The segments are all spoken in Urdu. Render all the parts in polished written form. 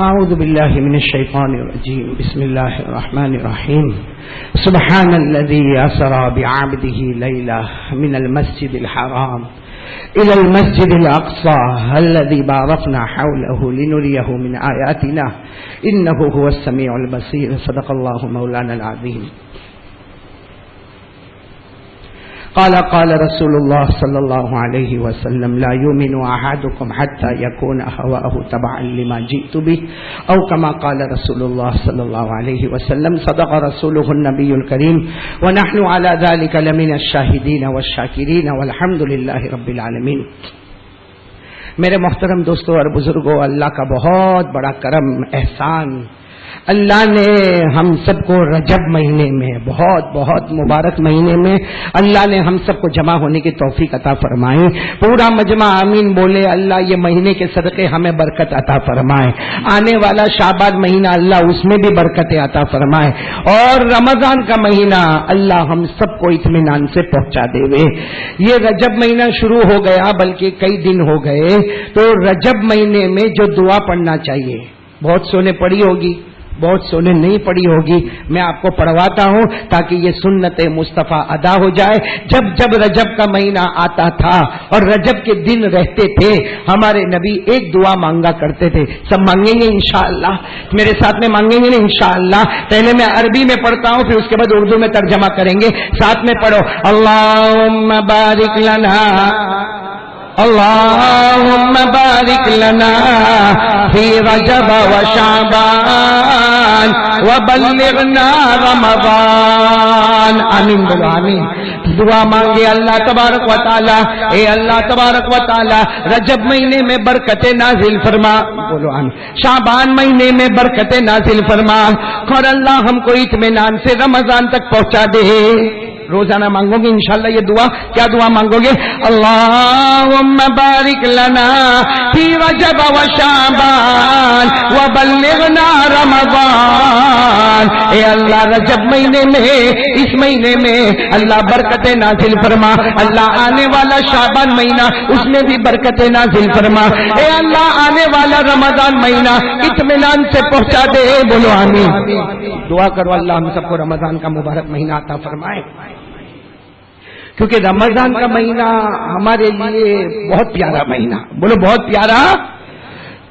اعوذ باللہ من الشیطان الرجیم بسم اللہ الرحمن الرحیم سبحان الذی اسری بعبده لیلا من المسجد الحرام الى المسجد الاقصى الذي باركنا حوله لنريه من آیاتنا انه هو السميع البصير صدق الله مولانا العظیم. قال رسول الله صلى الله عليه وسلم لا يؤمن أحدكم حتى يكون هواه تبعا لما جئت به أو كما قال رسول الله صلى الله عليه وسلم صدق رسوله النبي الكريم ونحن على ذلك لمن الشاهدين والشاكرين والحمد لله رب العالمين. میرے محترم دوستوں اور بزرگوں، اللہ کا بہت بڑا کرم احسان، اللہ نے ہم سب کو رجب مہینے میں بہت بہت مبارک مہینے میں اللہ نے ہم سب کو جمع ہونے کی توفیق عطا فرمائی. پورا مجمع آمین بولے. اللہ یہ مہینے کے صدقے ہمیں برکت عطا فرمائے. آنے والا شعبان مہینہ اللہ اس میں بھی برکتیں عطا فرمائے، اور رمضان کا مہینہ اللہ ہم سب کو اطمینان سے پہنچا دے. یہ رجب مہینہ شروع ہو گیا، بلکہ کئی دن ہو گئے. تو رجب مہینے میں جو دعا پڑھنا چاہیے، بہت سو نے پڑھی ہوگی، بہت سو نے نہیں پڑھی ہوگی. میں آپ کو پڑھواتا ہوں تاکہ یہ سنت مصطفیٰ ادا ہو جائے. جب جب رجب کا مہینہ آتا تھا اور رجب کے دن رہتے تھے، ہمارے نبی ایک دعا مانگا کرتے تھے. سب مانگیں گے انشاءاللہ؟ میرے ساتھ میں مانگیں گے نا انشاءاللہ؟ پہلے میں عربی میں پڑھتا ہوں، پھر اس کے بعد اردو میں ترجمہ کریں گے. ساتھ میں پڑھو. اللہم بارک لنا، اللہم بارک لنا فی رجب و شعبان وبلغنا رمضان. آمین بولو آمین. دعا مانگے اللہ تبارک و تعالی، اے اللہ تبارک و تعالی رجب مہینے میں برکت نازل فرما. بولو آمین. شعبان مہینے میں برکت نازل فرما، اور اللہ ہم کو اطمینان سے رمضان تک پہنچا دے. روزانہ مانگو گے انشاءاللہ یہ دعا. کیا دعا مانگو گے؟ اللہم بارک لنا فی رجب و شعبان وبلغنا رمضان. اے اللہ رجب مہینے میں، اس مہینے میں اللہ برکت نازل فرما. اللہ آنے والا شعبان مہینہ اس میں بھی برکت نازل فرما. اے اللہ آنے والا رمضان مہینہ اطمینان سے پہنچا دے. بولو آمین. دعا کرو اللہ ہم سب کو رمضان کا مبارک مہینہ عطا فرمائے، کیونکہ رمضان کا مہینہ ہمارے لیے بہت پیارا مہینہ. بولو بہت پیارا.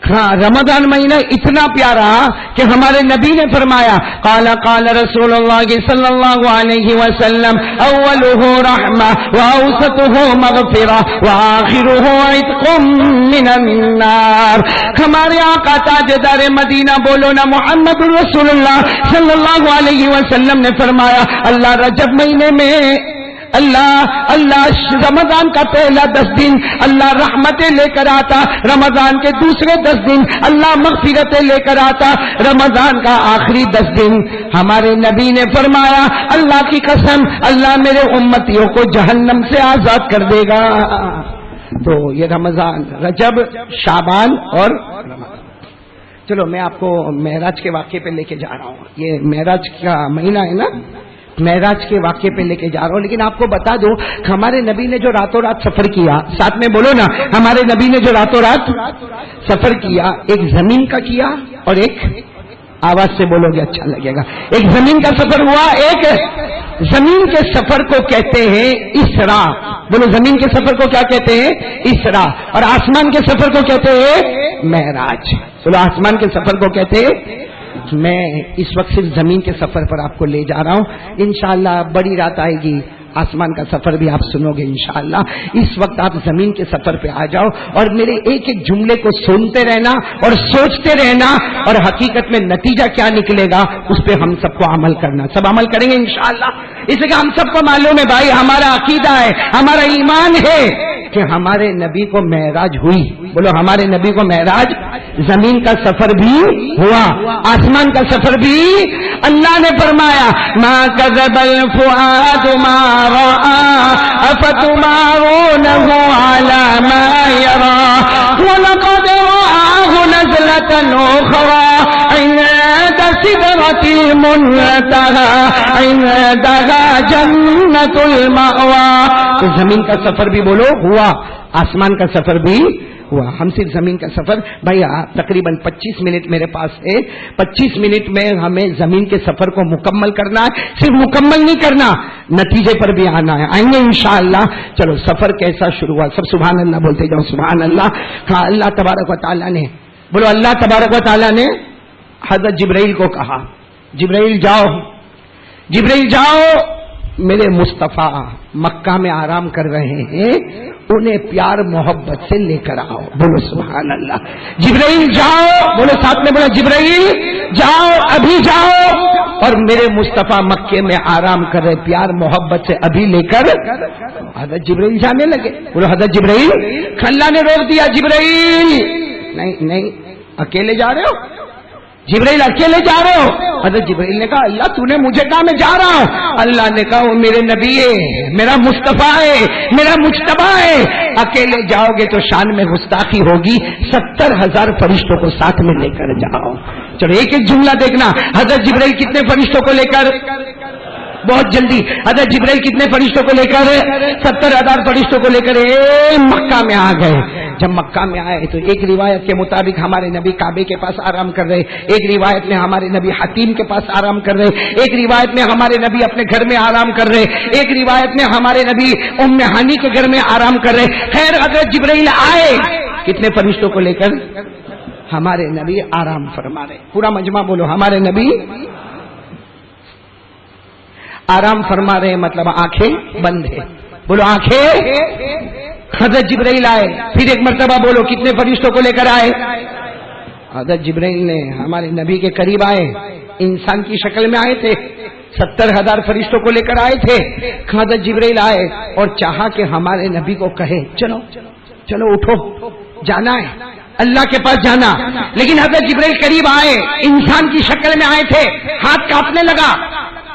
ہاں، رمضان مہینہ اتنا پیارا کہ ہمارے نبی نے فرمایا قال رسول اللہ صلی اللہ علیہ وسلم اولہ رحمہ واوسطہ مغفرہ وآخرہ عتق من النار. ہمارے آقا تاجدار مدینہ بولو نا محمد رسول اللہ صلی اللہ علیہ وسلم نے فرمایا اللہ رجب مہینے میں اللہ رمضان کا پہلا 10 دن اللہ رحمتیں لے کر آتا، رمضان کے دوسرے 10 دن اللہ مغفرتیں لے کر آتا، رمضان کا آخری 10 دن ہمارے نبی نے فرمایا اللہ کی قسم اللہ میرے امتیوں کو جہنم سے آزاد کر دے گا. تو یہ رمضان، رجب، شعبان اور رمضان. چلو میں آپ کو معراج کے واقعے پہ لے کے جا رہا ہوں. یہ معراج کا مہینہ ہے نا، معراج کے واقعے پہ لے کے جا رہا ہوں. لیکن آپ کو بتا دو ہمارے نبی نے جو راتوں رات سفر کیا، ساتھ میں بولو نا، ہمارے نبی نے جو راتوں رات سفر کیا، ایک زمین کا کیا اور ایک، آواز سے بولو گے اچھا لگے گا، ایک زمین کا سفر ہوا. ایک زمین کے سفر کو کہتے ہیں اسرا. بولو زمین کے سفر کو کیا کہتے ہیں؟ اسرا. اور آسمان کے سفر کو کہتے ہیں معراج. بولو آسمان کے سفر کو کہتے ہیں. میں اس وقت صرف زمین کے سفر پر آپ کو لے جا رہا ہوں. انشاءاللہ بڑی رات آئے گی، آسمان کا سفر بھی آپ سنو گے انشاءاللہ. اس وقت آپ زمین کے سفر پہ آ جاؤ اور میرے ایک ایک جملے کو سنتے رہنا اور سوچتے رہنا، اور حقیقت میں نتیجہ کیا نکلے گا اس پہ ہم سب کو عمل کرنا. سب عمل کریں گے انشاءاللہ. اس لیے ہم سب کو معلوم ہے بھائی، ہمارا عقیدہ ہے، ہمارا ایمان ہے کہ ہمارے نبی کو معراج ہوئی. بولو ہمارے نبی کو معراج، زمین کا سفر بھی ہوا، آسمان کا سفر بھی. اللہ نے فرمایا ما کذب الفؤاد ما رأى افتمارونه على ما يرى ولقد رآه نزلة أخرى عند سدرة المنتهى عندها جنة المأوى. تو زمین کا سفر بھی بولو ہوا، آسمان کا سفر بھی ہوا، ہم صرف زمین کا سفر بھائی تقریباً 25 منٹ میرے پاس ہے، 25 منٹ میں ہمیں زمین کے سفر کو مکمل کرنا ہے، صرف مکمل نہیں کرنا، نتیجے پر بھی آنا ہے، آئیں گے انشاءاللہ۔ چلو سفر کیسا شروع ہوا؟ سب سبحان اللہ بولتے جاؤ، سبحان اللہ۔ کہا اللہ تبارک و تعالیٰ نے، بولو اللہ تبارک و تعالیٰ نے حضرت جبرائیل کو کہا، جبرائیل جاؤ، جبرائیل جاؤ، میرے مصطفیٰ مکہ میں آرام کر رہے ہیں، انہیں پیار محبت سے لے کر آؤ، بولو سبحان اللہ۔ جبرائیل جاؤ، بولو ساتھ میں بولو جبرائیل جاؤ، ابھی جاؤ، اور میرے مصطفیٰ مکے میں آرام کر رہے، پیار محبت سے ابھی لے کر۔ حضرت جبرائیل جانے لگے، بولو حضرت جبرائیل۔ اللہ نے روک دیا، جبرائیل نہیں نہیں اکیلے جا رہے ہو، جبرائیل اکیلے جا رہے ہو؟ حضرت جبرائیل نے کہا اللہ تو نے مجھے کہا میں جا رہا ہوں۔ اللہ نے کہا وہ میرے نبی ہے، میرا مصطفیٰ ہے، میرا مجتبی ہے، اکیلے جاؤ گے تو شان میں گستاخی ہوگی، 70,000 فرشتوں کو ساتھ میں لے کر جاؤ۔ چلو ایک ایک جملہ دیکھنا، حضرت جبرائیل کتنے فرشتوں کو لے کر؟ بہت جلدی، حضرت جبرائیل کتنے فرشتوں کو لے کر؟ 70,000 فرشتوں کو لے کر مکہ میں آ گئے۔ جب مکہ میں آئے تو ایک روایت کے مطابق ہمارے نبی کعبے کے پاس آرام کر رہے، ایک روایت میں ہمارے نبی حتیم کے پاس آرام کر رہے، ایک روایت میں ہمارے نبی اپنے گھر میں آرام کر رہے، ایک روایت میں ہمارے نبی ام ہانی کے گھر میں آرام کر رہے۔ خیر حضرت جبرائیل آئے کتنے فرشتوں کو لے کر؟ ہمارے نبی آرام فرما رہے، پورا مجمع بولو ہمارے نبی آرام فرما رہے، مطلب آنکھیں بند ہے، بولو آنکھیں۔ حضرت جبرائیل آئے، پھر ایک مرتبہ بولو کتنے فرشتوں کو لے کر آئے؟ حضرت جبرائیل نے ہمارے نبی کے قریب آئے، انسان کی شکل میں آئے تھے، 70,000 فرشتوں کو لے کر آئے تھے۔ حضرت جبرائیل آئے اور چاہا کہ ہمارے نبی کو کہے چلو چلو اٹھو، جانا ہے اللہ کے پاس جانا، لیکن حضرت جبرائیل قریب آئے، انسان کی شکل میں آئے تھے، ہاتھ کانپنے لگا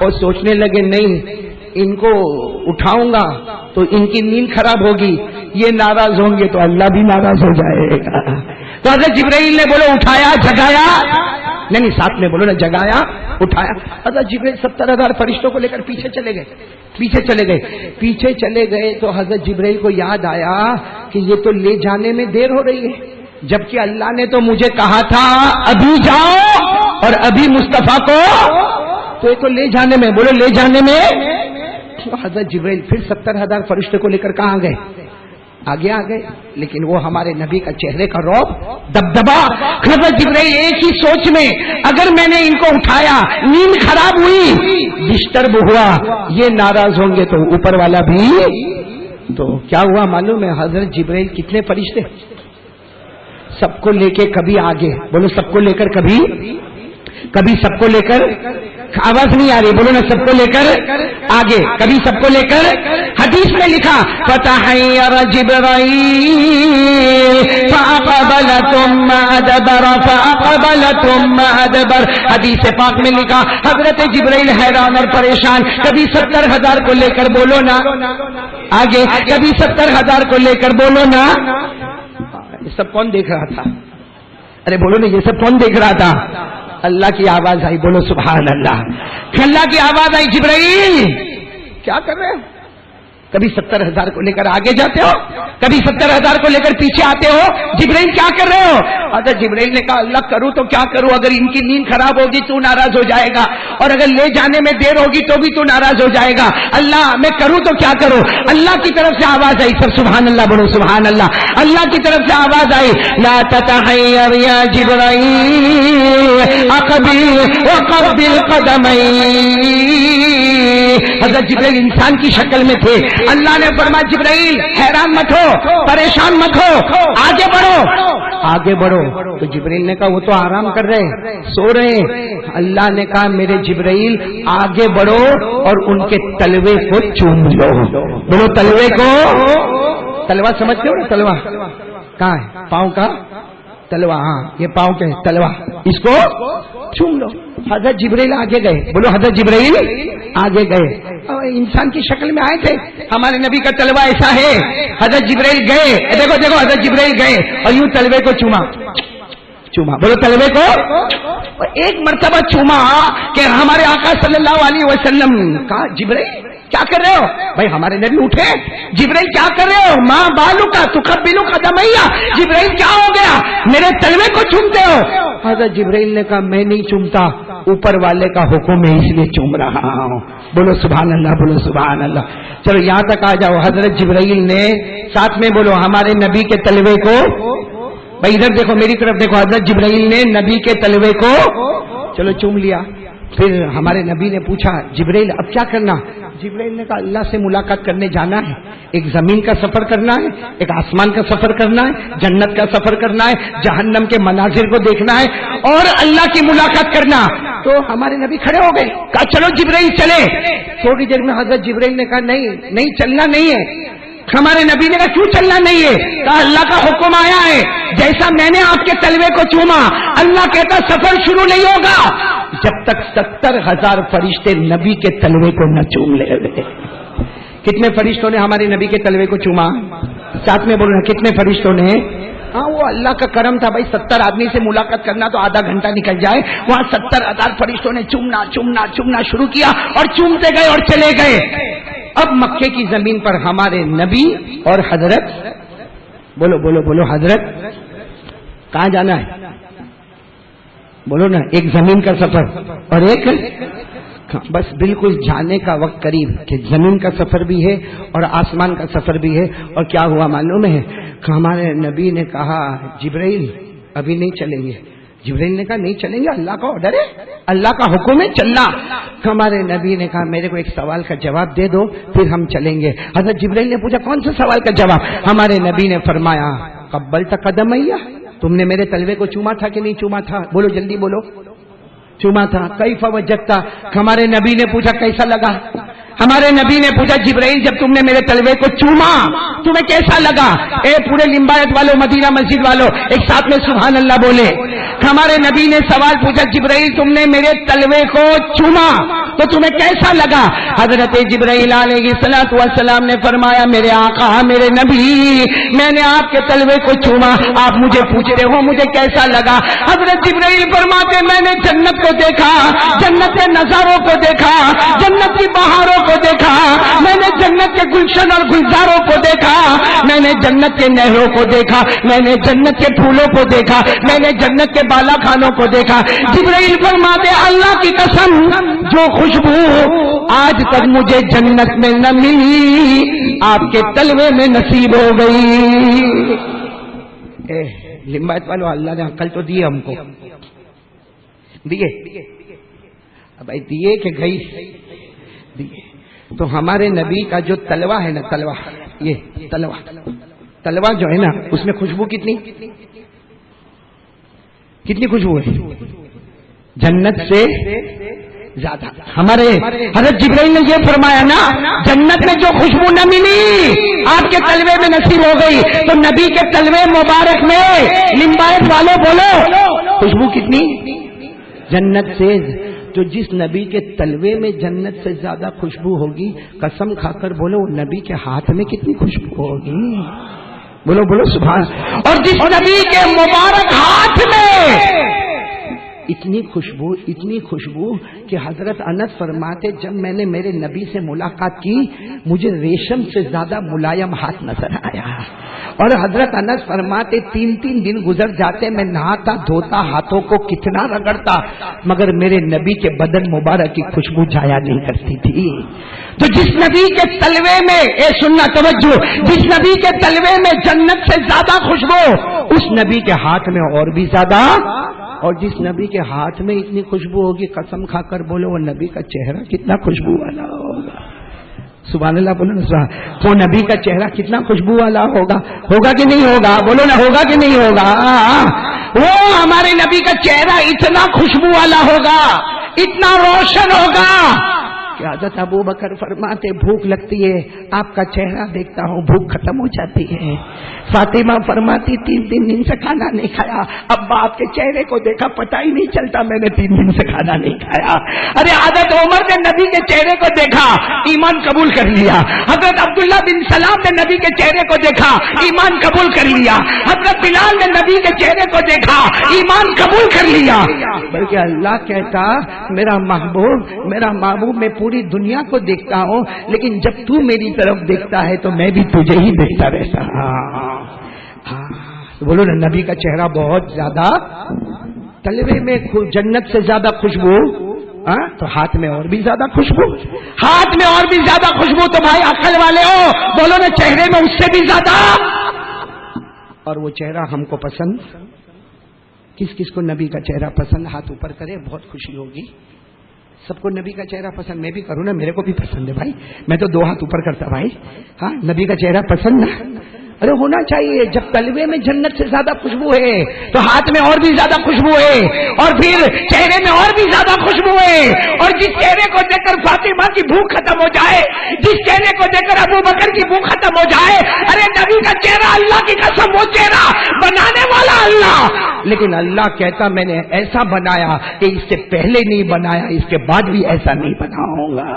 اور سوچنے لگے نہیں ان کو اٹھاؤں گا تو ان کی نیند خراب ہوگی، یہ ناراض ہوں گے تو اللہ بھی ناراض ہو جائے گا۔ تو حضرت جبرائیل نے بولو اٹھایا، جگایا، نہیں ساتھ میں بولو نا، جگایا اٹھایا۔ حضرت جبرائیل 70,000 فرشتوں کو لے کر پیچھے چلے گئے، پیچھے چلے گئے تو حضرت جبرائیل کو یاد آیا کہ یہ تو لے جانے میں دیر ہو رہی ہے، جبکہ اللہ نے تو مجھے کہا تھا ابھی جاؤ اور ابھی مصطفیٰ کو، تو یہ تو لے جانے میں، بولو لے جانے میں۔ حضرت جبرائیل پھر 70,000 فرشتے کو لے کر کہاں گئے؟ آگے آ گئے، لیکن وہ ہمارے نبی کا چہرے کا رعب، دبدبا۔ حضرت جبرائیل ایک ہی سوچ میں، اگر میں نے ان کو اٹھایا، نیند خراب ہوئی، ڈسٹرب ہوا، یہ ناراض ہوں گے تو اوپر والا بھی۔ تو کیا ہوا معلوم ہے؟ حضرت جبرائیل کتنے فرشتے؟ سب کو لے کے کبھی آگے، بولو سب کو لے کر کبھی سب کو لے کر، آواز نہیں آ رہی، بولو نا سب کو لے کر آگے، کبھی سب کو لے کر۔ حدیث میں لکھا فتحیر جبرائیل فاقبل ثم ادبر فاقبل ثم ادبر، حدیث پاک میں لکھا حضرت جبرائیل حیران اور پریشان، کبھی 70,000 کو لے کر بولو نا آگے، کبھی 70,000 کو لے کر بولو نا۔ یہ سب کون دیکھ رہا تھا؟ ارے بولو نا یہ سب کون دیکھ رہا تھا؟ اللہ کی آواز آئی، بولو سبحان اللہ۔ اللہ کی آواز آئی، جبرائیل کیا کر رہے ہو؟ کبھی 70,000 کو لے کر آگے جاتے ہو، کبھی 70,000 کو لے کر پیچھے آتے ہو، جبرائیل کیا کر رہے ہو؟ حضرت جبرائیل نے کہا اللہ کروں تو کیا کروں، اگر ان کی نیند خراب ہوگی تو ناراض ہو جائے گا، اور اگر لے جانے میں دیر ہوگی تو بھی تو ناراض ہو جائے گا، اللہ میں کروں تو کیا کروں؟ اللہ کی طرف سے آواز آئی، سب سبحان اللہ بولو سبحان اللہ۔ اللہ کی طرف سے آواز آئی لا تتحیر یا جبرائیل اقبل وقبل قدمین۔ حضرت جبرائیل انسان کی شکل میں تھے، اللہ نے فرمایا جبرائیل حیران مت ہو، پریشان مت ہو، آگے بڑھو آگے بڑھو۔ تو جبرائیل نے کہا وہ تو آرام کر رہے، سو رہے۔ اللہ نے کہا میرے جبرائیل آگے بڑھو اور ان کے تلوے کو چوم لو، بولو تلوے کو۔ تلوا سمجھتے ہو نا؟ تلوا کہاں ہے؟ پاؤں کا تلوا، ہاں یہ پاؤں کے تلوا، اس کو چوم لو۔ حضرت جبرائیل آگے گئے، بولو حضرت جبرائیل آگے گئے، انسان کی شکل میں آئے تھے، ہمارے نبی کا تلوا ایسا ہے۔ حضرت جبرائیل گئے، دیکھو دیکھو حضرت جبرائیل گئے اور یوں تلوے کو چوما، بولو تلوے کو ایک مرتبہ چوما کہ ہمارے آقا صلی اللہ علیہ وسلم کہا جبرائیل کیا کر رہے ہو؟ بھائی ہمارے نبی اٹھے. جبرائیل کیا کر رہے ہو؟ ماں بالو کا تقبلو قدمیا. جبرائیل کیا ہو گیا؟ میرے تلوے کو چومتے ہو. حضرت جبرائیل نے کہا میں نہیں چومتا, اوپر والے کا حکم ہے اس لیے چوم رہا ہوں. بولو سبحان اللہ, بولو سبحان اللہ. چلو یہاں تک آ جاؤ. حضرت جبرائیل نے ساتھ میں بولو ہمارے نبی کے تلوے کو, بھائی ادھر دیکھو میری طرف دیکھو, حضرت جبرائیل نے نبی کے تلوے کو چلو چوم لیا. پھر ہمارے نبی نے پوچھا جبرائیل اب کیا کرنا؟ جبرائیل نے کہا اللہ سے ملاقات کرنے جانا ہے. ایک زمین کا سفر کرنا ہے, ایک آسمان کا سفر کرنا ہے, جنت کا سفر کرنا ہے, جہنم کے مناظر کو دیکھنا ہے اور اللہ کی ملاقات کرنا. تو ہمارے نبی کھڑے ہو گئے, کہا چلو جبرائیل چلے. تھوڑی دیر میں حضرت جبرائیل نے کہا نہیں چلنا نہیں ہے. ہمارے نبی نے کہا کیوں چلنا نہیں ہے؟ کہا اللہ کا حکم آیا ہے, جیسا میں نے آپ کے تلوے کو چوما اللہ کہتا سفر شروع نہیں ہوگا جب تک 70,000 فرشتے نبی کے تلوے کو نہ چوم لے. کتنے فرشتوں نے ہمارے نبی کے تلوے کو چوما؟ ساتھ میں بولنا کتنے فرشتوں نے؟ ہاں وہ اللہ کا کرم تھا بھائی. 70 آدمی سے ملاقات کرنا تو آدھا گھنٹہ نکل جائے, وہاں 70,000 فرشتوں نے چومنا شروع کیا اور چومتے گئے اور چلے گئے. اب مکے کی زمین پر ہمارے نبی اور حضرت, بولو حضرت کہاں جانا ہے؟ بولو نا. ایک زمین کا سفر اور ایک بس بالکل جانے کا وقت قریب کہ زمین کا سفر بھی ہے اور آسمان کا سفر بھی ہے. اور کیا ہوا معلوم ہے؟ کہ ہمارے نبی نے کہا جبرائیل ابھی نہیں چلیں گے. جبرائیل نے کہا نہیں چلیں گے, اللہ کا آرڈر ہے, اللہ کا حکم ہے چلنا. ہمارے نبی نے کہا میرے کو ایک سوال کا جواب دے دو پھر ہم چلیں گے. حضرت جبرائیل نے پوچھا کون سا سوال کا جواب؟ ہمارے نبی نے فرمایا قبلت قدمیا, تم نے میرے تلوے کو چوما تھا کہ نہیں چوما تھا؟ بولو جلدی بولو. چوما تھا. کیف وجدتا, ہمارے نبی نے پوچھا کیسا لگا؟ ہمارے نبی نے پوچھا جبرائیل جب تم نے میرے تلوے کو چوما تمہیں کیسا لگا؟ اے پورے لمبایت والوں, مدینہ مسجد والوں, ایک ساتھ میں سبحان اللہ بولے. ہمارے نبی نے سوال پوچھا جبرائیل تم نے میرے تلوے کو چوما تو تمہیں کیسا لگا؟ حضرت جبرائیل علیہ الصلوۃ والسلام نے فرمایا میرے آقا میرے نبی میں نے آپ کے تلوے کو چوما, آپ مجھے پوچھ رہے ہو مجھے کیسا لگا؟ حضرت جبرائیل فرماتے میں نے جنت کو دیکھا, جنت کے نظاروں کو دیکھا, جنت کی بہاروں کو دیکھا, میں نے جنت کے گلشن اور گلزاروں کو دیکھا, میں نے جنت کے نہروں کو دیکھا, میں نے جنت کے پھولوں کو دیکھا, میں نے جنت کے بالا خانوں کو دیکھا. جبرائیل فرماتے اللہ کی قسم جو خوشبو آج تک مجھے جنت میں نہ ملی آپ کے تلوے میں نصیب ہو گئی. لمبایت والوں اللہ نے عقل تو دی ہم کو, دیے بھائی دیے کہ گئی دیے. تو ہمارے نبی کا جو تلوا ہے نا, تلوا یہ تلوا جو ہے نا اس میں خوشبو کتنی خوشبو ہے؟ جنت سے زیادہ. ہمارے حضرت جبرائیل نے یہ فرمایا نا جنت میں جو خوشبو نہ ملی آپ کے تلوے میں نصیب ہو گئی. تو نبی کے تلوے مبارک میں لمبایت والوں بولو خوشبو کتنی جنت سے. تو جس نبی کے تلوے میں جنت سے زیادہ خوشبو ہوگی قسم کھا کر بولو وہ نبی کے ہاتھ میں کتنی خوشبو ہوگی؟ بولو سبحان. اور جس نبی کے مبارک ہاتھ میں اتنی خوشبو کہ حضرت انس فرماتے جب میں نے میرے نبی سے ملاقات کی مجھے ریشم سے زیادہ ملائم ہاتھ نظر آیا. اور حضرت انس فرماتے 3 دن گزر جاتے میں نہاتا دھوتا ہاتھوں کو کتنا رگڑتا مگر میرے نبی کے بدن مبارک کی خوشبو جایا نہیں کرتی تھی. تو جس نبی کے تلوے میں سننا توجہ, جس نبی کے تلوے میں جنت سے زیادہ خوشبو اس نبی کے ہاتھ میں اور بھی زیادہ. اور جس نبی کے ہاتھ میں اتنی خوشبو ہوگی قسم کھا کر بولو وہ نبی کا چہرہ کتنا خوشبو والا ہوگا. سبحان اللہ بولو نا. وہ نبی کا چہرہ کتنا خوشبو والا ہوگا کہ نہیں ہوگا؟ بولو نا ہوگا کہ نہیں ہوگا؟ وہ ہمارے نبی کا چہرہ اتنا خوشبو والا ہوگا, اتنا روشن ہوگا کہ حضرت ابو بکر فرماتے بھوک لگتی ہے آپ کا چہرہ دیکھتا ہوں بھوک ختم ہو جاتی ہے. فاطمہ فرماتی 3 دن سے کھانا نہیں کھایا, ابا آپ کے چہرے کو دیکھا پتہ ہی نہیں چلتا میں نے 3 دن سے کھانا نہیں کھایا. ارے حضرت عمر نے نبی کے چہرے کو دیکھا ایمان قبول کر لیا. حضرت عبداللہ بن سلام نے نبی کے چہرے کو دیکھا ایمان قبول کر لیا. حضرت بلال نے نبی کے چہرے کو دیکھا ایمان قبول کر لیا. بلکہ اللہ کہتا میرا محبوب میں پوری دنیا کو دیکھتا ہوں، لیکن جب تو میری طرف دیکھتا ہے تو میں بھی تجھے ہی دیکھتا رہتا ہوں۔ بولو نا، نبی کا چہرہ بہت زیادہ، تلوے میں جنت سے زیادہ خوشبو، تو ہاتھ میں اور بھی زیادہ خوشبو، ہاتھ میں اور بھی زیادہ خوشبو، تو بھائی عقل والے ہو بولو نا، چہرے میں اس سے بھی زیادہ۔ اور وہ چہرہ ہم کو پسند، کس کس کو نبی کا چہرہ پسند؟ ہاتھ اوپر کرے، بہت خوشی ہوگی۔ سب کو نبی کا چہرہ پسند؟ میں بھی کروں نا، میرے کو بھی پسند ہے بھائی، میں تو 2 ہاتھ اوپر کرتا بھائی۔ ہاں، نبی کا چہرہ پسند نا؟ ارے ہونا چاہیے، جب تلوے میں جنت سے زیادہ خوشبو ہے تو ہاتھ میں اور بھی زیادہ خوشبو ہے، اور پھر چہرے میں اور بھی زیادہ خوشبو ہے، اور جس چہرے کو دیکھ کر فاطمہ کی بھوک ختم ہو جائے، جس چہرے کو دیکھ کر ابو بکر کی بھوک ختم ہو جائے، ارے نبی کا چہرہ، اللہ کی قسم، وہ چہرہ بنانے والا اللہ، لیکن اللہ کہتا میں نے ایسا بنایا کہ اس سے پہلے نہیں بنایا، اس کے بعد بھی ایسا نہیں بناؤں گا۔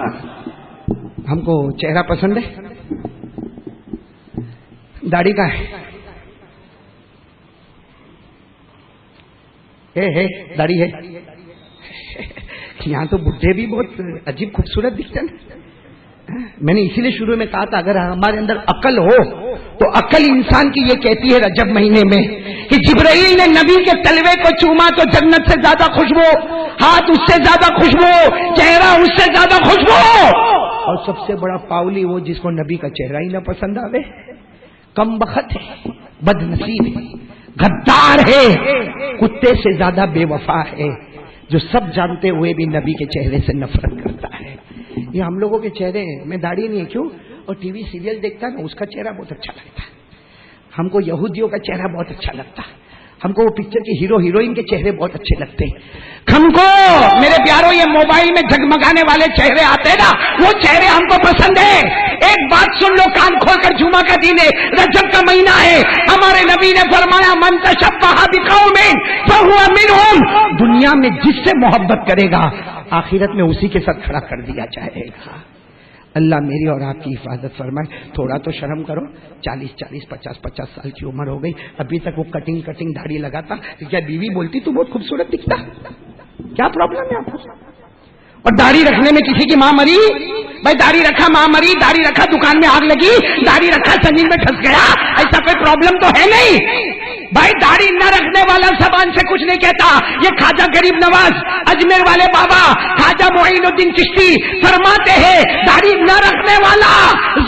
ہم کو چہرہ پسند ہے؟ داڑھی کا ہے داڑھی ہے؟ یہاں تو بڈھے بھی بہت عجیب خوبصورت دکھتے ہیں۔ میں نے اسی لیے شروع میں کہا تھا، اگر ہمارے اندر عقل ہو تو عقل انسان کی یہ کہتی ہے رجب مہینے میں کہ جبرائیل نے نبی کے تلوے کو چوما تو جنت سے زیادہ خوشبو، ہاتھ اس سے زیادہ خوشبو، چہرہ اس سے زیادہ خوشبو، اور سب سے بڑا پاؤلی وہ جس کو نبی کا چہرہ ہی نہ پسند آوے، کم بخت ہے، بد نصیب ہے، غدار ہے، کتے سے زیادہ بے وفا ہے، جو سب جانتے ہوئے بھی نبی کے چہرے سے نفرت کرتا ہے۔ یہ ہم لوگوں کے چہرے میں داڑھی نہیں ہے کیوں؟ اور ٹی وی سیریل دیکھتا ہے نا، اس کا چہرہ بہت اچھا لگتا ہے ہم کو، یہودیوں کا چہرہ بہت اچھا لگتا ہے ہم کو، وہ پکچر کے ہیرو ہیروئن کے چہرے بہت اچھے لگتے ہیں ہم کو۔ میرے پیاروں، یہ موبائل میں جگمگانے والے چہرے آتے نا، وہ چہرے ہم کو پسند ہے۔ ایک بات سن لو، کان کھول کر، جمعہ کا دن ہے، رجب کا مہینہ ہے، ہمارے نبی نے فرمایا من تشبہ بقوم فہو منہم، دنیا میں جس سے محبت کرے گا آخرت میں اسی کے ساتھ کھڑا کر دیا جائے گا۔ اللہ میری اور آپ کی حفاظت فرمائے۔ تھوڑا تو شرم کرو، 40 50 سال کی عمر ہو گئی، ابھی تک وہ کٹنگ داڑھی لگاتا، کیا بیوی بولتی تو بہت خوبصورت دکھتا؟ کیا پرابلم ہے آپ کو؟ اور داڑھی رکھنے میں کسی کی ماں مری؟ بھائی داڑھی رکھا ماں مری، داڑھی رکھا دکان میں آگ لگی، داڑھی رکھا زمین میں ٹھس گیا، ایسا کوئی پرابلم تو ہے نہیں بھائی۔ داڑھی نہ رکھنے والا زبان سے کچھ نہیں کہتا۔ یہ خواجہ غریب نواز اجمیر والے بابا خواجہ معین الدین چشتی فرماتے ہیں، داڑھی نہ رکھنے والا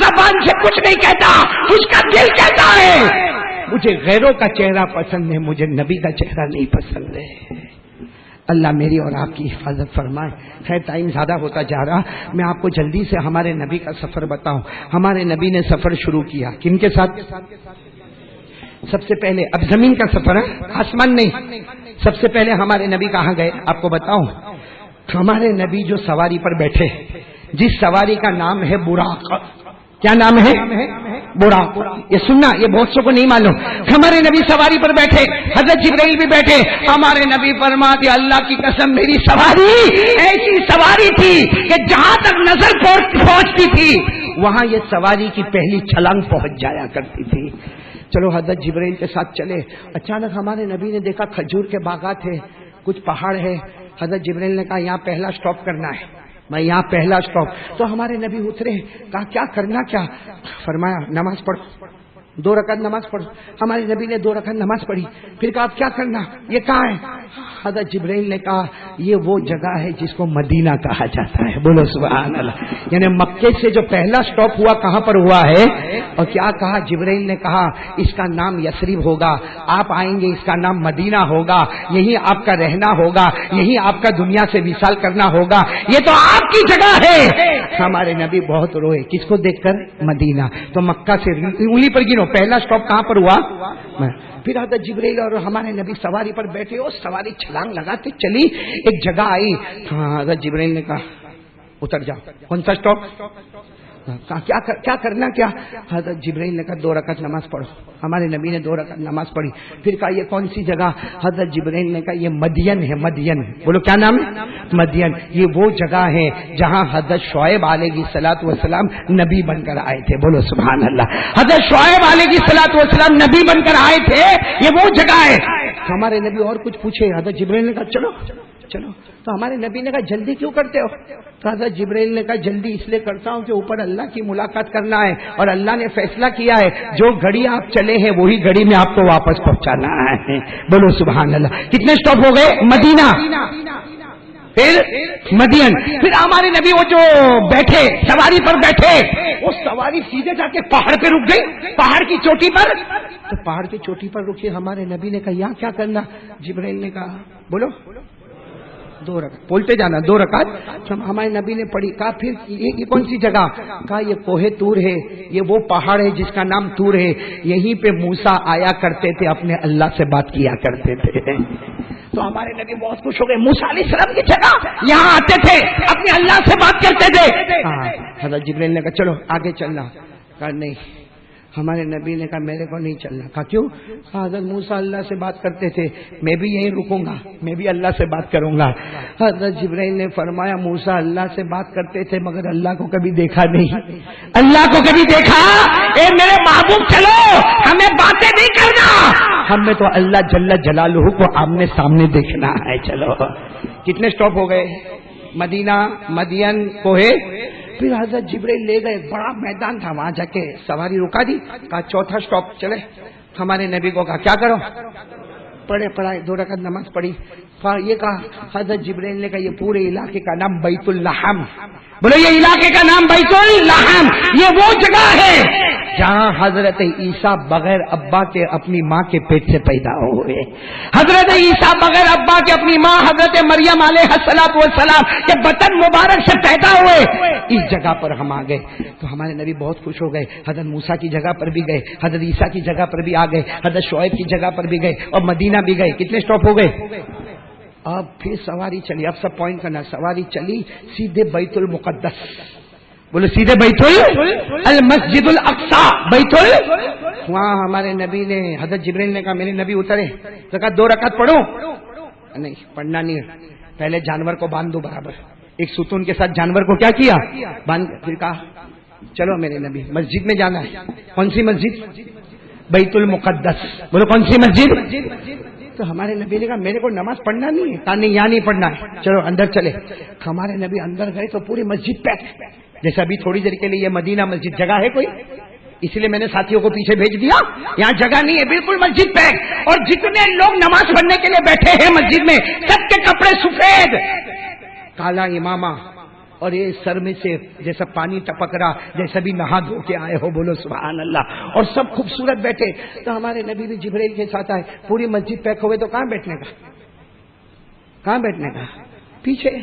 زبان سے کچھ نہیں کہتا، اس کا دل کہتا ہے مجھے غیروں کا چہرہ پسند ہے، مجھے نبی کا چہرہ نہیں پسند ہے۔ اللہ میری اور آپ کی حفاظت فرمائے۔ خیر ٹائم زیادہ ہوتا جا رہا، میں آپ کو جلدی سے ہمارے نبی کا سفر بتاؤں۔ ہمارے نبی نے سفر شروع کیا کن کے ساتھ؟ سب سے پہلے، اب زمین کا سفر ہے، آسمان نہیں، سب سے پہلے ہمارے نبی کہاں گئے آپ کو بتاؤں؟ ہمارے نبی جو سواری پر بیٹھے، جس سواری کا نام ہے براق، کیا نام ہے؟ براق۔ یہ سننا، یہ بہت سو کو نہیں معلوم۔ ہمارے نبی سواری پر بیٹھے، حضرت جبرائیل بھی بیٹھے، ہمارے نبی فرماتے اللہ کی قسم میری سواری ایسی سواری تھی کہ جہاں تک نظر پہنچتی تھی وہاں یہ سواری کی پہلی چھلانگ پہنچ جایا کرتی تھی۔ چلو حضرت جبرائیل کے ساتھ چلے، اچانک ہمارے نبی نے دیکھا کھجور کے باغات ہے، کچھ پہاڑ ہے۔ حضرت جبرائیل نے کہا یہاں پہلا سٹاپ کرنا ہے، میں یہاں پہلا سٹاپ۔ تو ہمارے نبی اترے، کہا کیا کرنا، کیا؟ فرمایا نماز پڑھو، 2 رکعت نماز پڑھو۔ ہمارے نبی نے 2 رکعت نماز پڑھی، پھر کہا اب کیا کرنا، یہ کہاں ہے؟ حضرت جبرائیل نے کہا یہ وہ جگہ ہے جس کو مدینہ کہا جاتا ہے، بولو سبحان اللہ۔ یعنی مکے سے جو پہلا سٹاپ ہوا کہاں پر ہوا ہے؟ اور کیا کہا جبرائیل نے؟ کہا اس کا نام یثرب ہوگا، آپ آئیں گے اس کا نام مدینہ ہوگا، یہی آپ کا رہنا ہوگا، یہی آپ کا دنیا سے وصال کرنا ہوگا، یہ تو آپ کی جگہ ہے۔ ہمارے نبی بہت روئے، کس کو دیکھ کر؟ مدینہ۔ تو مکہ سے انگلی پر گنو پہلا سٹاپ کہاں پر ہوا؟ پھر حضرت جبرائیل اور ہمارے نبی سواری پر بیٹھے، اور سواری چھلانگ لگاتے چلی، ایک جگہ آئی، حضرت جبرائیل نے کہا اتر جاؤ۔ کون سا سٹاپ؟ کیا کرنا کیا؟ حضرت جبرائیل نے کہا 2 رکعت نماز پڑھو۔ ہمارے نبی نے 2 رکعت نماز پڑھی، پھر کہا یہ کون سی جگہ؟ حضرت جبرائیل نے کہا یہ مدین ہے، مدین۔ بولو کیا نام ہے؟ مدین۔ یہ وہ جگہ ہے جہاں حضرت شعیب علیہ الصلوۃ والسلام نبی بن کر آئے تھے، بولو سبحان اللہ۔ حضرت شعیب علیہ الصلوۃ والسلام نبی بن کر آئے تھے، یہ وہ جگہ ہے۔ ہمارے نبی اور کچھ پوچھے، حضرت جبرائیل نے کہا چلو چلو. تو ہمارے نبی نے کہا جلدی کیوں کرتے ہو؟ تو حضرت جبرائیل نے کہا جلدی اس لیے کرتا ہوں کہ اوپر اللہ کی ملاقات کرنا ہے اور اللہ نے فیصلہ کیا ہے جو گھڑی آپ چلے ہیں وہی گھڑی میں آپ کو واپس پہنچانا ہے. بولو سبحان اللہ. کتنے سٹاپ ہو گئے؟ مدینہ، پھر مدین. پھر ہمارے نبی وہ جو بیٹھے سواری پر بیٹھے، وہ سواری سیدھے جا کے پہاڑ پہ رک گئی، پہاڑ کی چوٹی پر. تو پہاڑ کی چوٹی پر رکی. ہمارے نبی نے کہا یہاں کیا کرنا؟ جبرائیل نے کہا بولو 2 رکعت، بولتے جانا 2 رکعت. ہمارے نبی نے پڑھی. کہا پھر یہ کون سی جگہ؟ کہا یہ کوہ طور ہے، یہ وہ پہاڑ ہے جس کا نام طور ہے، یہیں پہ موسیٰ آیا کرتے تھے، اپنے اللہ سے بات کیا کرتے تھے. تو ہمارے نبی بہت خوش ہو گئے. موسیٰ علیہ السلام کی جگہ یہاں آتے تھے، اپنے اللہ سے بات کرتے تھے. حضرت جبرائیل نے کہا چلو آگے چلنا. کہا نہیں. ہمارے نبی نے کہا میرے کو نہیں چلنا. کہا کیوں؟ حضرت موسیٰ اللہ سے بات کرتے تھے، میں بھی یہیں رکوں گا، میں بھی اللہ سے بات کروں گا. حضرت جبرائیل نے فرمایا موسیٰ اللہ سے بات کرتے تھے مگر اللہ کو کبھی دیکھا نہیں. اللہ کو کبھی دیکھا؟ اے میرے محبوب چلو، ہمیں باتیں نہیں کرنا، ہمیں تو اللہ جل جلالہ کو آمنے سامنے دیکھنا ہے. چلو. کتنے سٹاپ ہو گئے؟ مدینہ، مدین، کوہ. پھر حضرت جبرائیل لے گئے، بڑا میدان تھا، وہاں جا کے سواری رکا دی. کہا چوتھا سٹاپ چلے. ہمارے نبی کو کہا کیا کرو؟ پڑھائے 2 رکعت نماز پڑھی. یہ کہا حضرت جبرائیل نے کہا یہ پورے علاقے کا نام بیت اللحم. بولو یہ علاقے کا نام بیت اللحم. یہ وہ جگہ ہے جہاں حضرت عیسیٰ بغیر ابا کے اپنی ماں کے پیٹ سے پیدا ہوئے. حضرت عیسیٰ بغیر ابا کے اپنی ماں حضرت مریم علیہ الصلوۃ والسلام کے بطن مبارک سے پیدا ہوئے. اس جگہ پر ہم آ گئے. تو ہمارے نبی بہت خوش ہو گئے. حضرت موسیٰ کی جگہ پر بھی گئے، حضرت عیسیٰ کی جگہ پر بھی آ گئے، حضرت شعیب کی جگہ پر بھی گئے اور مدینہ بھی گئے. کتنے سٹاپ ہو گئے؟ اب پھر سواری چلی. اب سب پوائنٹ کرنا. سواری چلی سیدھے بیت المقدس. بولو سیدھے بیت المسجد الاقصی. بیت وہاں ہمارے نبی نے، حضرت جبرائیل نے کہا میرے نبی اترے. تو کہا 2 رکعت پڑھو. نہیں پڑھنا نہیں ہے، پہلے جانور کو باندھ دو برابر. ایک ستون کے ساتھ جانور کو کیا کیا؟ باندھ. پھر کہا چلو میرے نبی مسجد میں جانا ہے. کون سی مسجد؟ بیت المقدس. بولو کون سی مسجد؟ تو ہمارے نبی نے کہا میرے کو نماز پڑھنا نہیں ہے. کہا نہیں یہاں نہیں پڑھنا ہے، چلو اندر چلے. ہمارے نبی اندر گئے تو پوری مسجد پیک. جیسے ابھی تھوڑی دیر کے لیے یہ مدینہ مسجد جگہ ہے کوئی، اس لیے میں نے ساتھیوں کو پیچھے بھیج دیا. یہاں جگہ نہیں ہے، بالکل مسجد پیک. اور جتنے لوگ نماز پڑھنے کے لیے بیٹھے ہیں مسجد میں سب کے کپڑے سفید، کالا امامہ، اور یہ سر میں سے جیسا پانی ٹپک رہا جیسا بھی نہا دھو کے آئے ہو. بولو سبحان اللہ. اور سب خوبصورت بیٹھے. تو ہمارے نبی بھی جبرائیل کے ساتھ آئے. پوری مسجد پیک ہوئے تو کہاں بیٹھنے کا؟ کہاں بیٹھنے کا؟ پیچھے.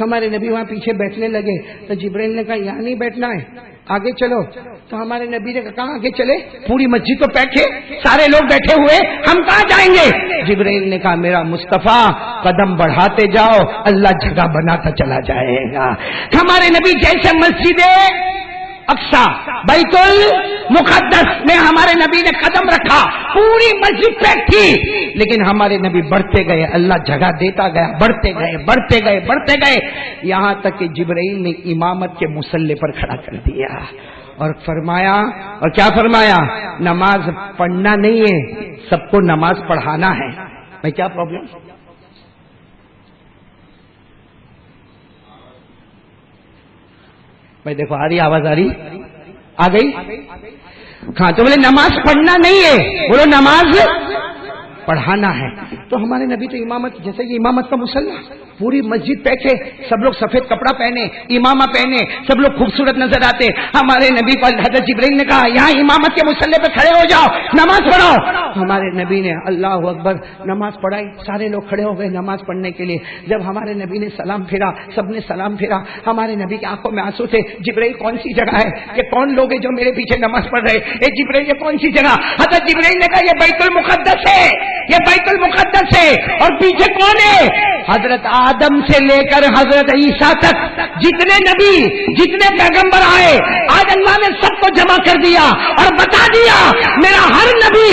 ہمارے نبی وہاں پیچھے بیٹھنے لگے. تو جبرائیل نے کہا یہاں نہیں بیٹھنا ہے، آگے چلو. تو ہمارے نبی نے کہا آگے چلے؟ پوری مسجد تو پیک ہے، سارے لوگ بیٹھے ہوئے، ہم کہاں جائیں گے؟ جبرائیل نے کہا میرا مصطفیٰ قدم بڑھاتے جاؤ، اللہ جگہ بناتا چلا جائے گا. ہمارے نبی جیسے مسجد اقصی بیت المقدس میں ہمارے نبی نے قدم رکھا، پوری مسجد پیک تھی، لیکن ہمارے نبی بڑھتے گئے، اللہ جگہ دیتا گیا، بڑھتے گئے بڑھتے گئے بڑھتے گئے، یہاں تک کہ جبرائیل نے امامت کے مصلی پر کھڑا کر دیا اور فرمایا. اور کیا فرمایا؟ نماز پڑھنا نہیں ہے، سب کو نماز پڑھانا ہے. بھائی کیا پرابلم؟ بھائی دیکھو آ رہی آواز، آ رہی، آ گئی. ہاں تو بولے نماز پڑھنا نہیں ہے، بولو نماز پڑھانا ہے. تو ہمارے نبی تو امامت، جیسے کہ امامت کا مسلح، پوری مسجد پیک ہے، سب لوگ سفید کپڑا پہنے، امامہ پہنے، سب لوگ خوبصورت نظر آتے. ہمارے نبی کو حضرت جبرائیل نے کہا یہاں امامت کے مسلح پہ کھڑے ہو جاؤ، نماز پڑھو. ہمارے نبی نے اللہ اکبر نماز پڑھائی. سارے لوگ کھڑے ہو گئے نماز پڑھنے کے لیے. جب ہمارے نبی نے سلام پھیرا، سب نے سلام پھیرا. ہمارے نبی کی آنکھوں میں آنسو تھے. جبرائیل کون سی جگہ ہے؟ یہ کون لوگ ہیں جو میرے پیچھے نماز پڑھ رہے؟ اے جبرائیل یہ کون سی جگہ؟ حضرت جبرائیل نے کہا یہ بیت المقدس ہے، یہ بیت المقدس ہے. اور پیچھے کون ہے؟ حضرت آدم سے لے کر حضرت عیسیٰ تک جتنے نبی، جتنے پیغمبر آئے، آج اللہ نے سب کو جمع کر دیا اور بتا دیا میرا ہر نبی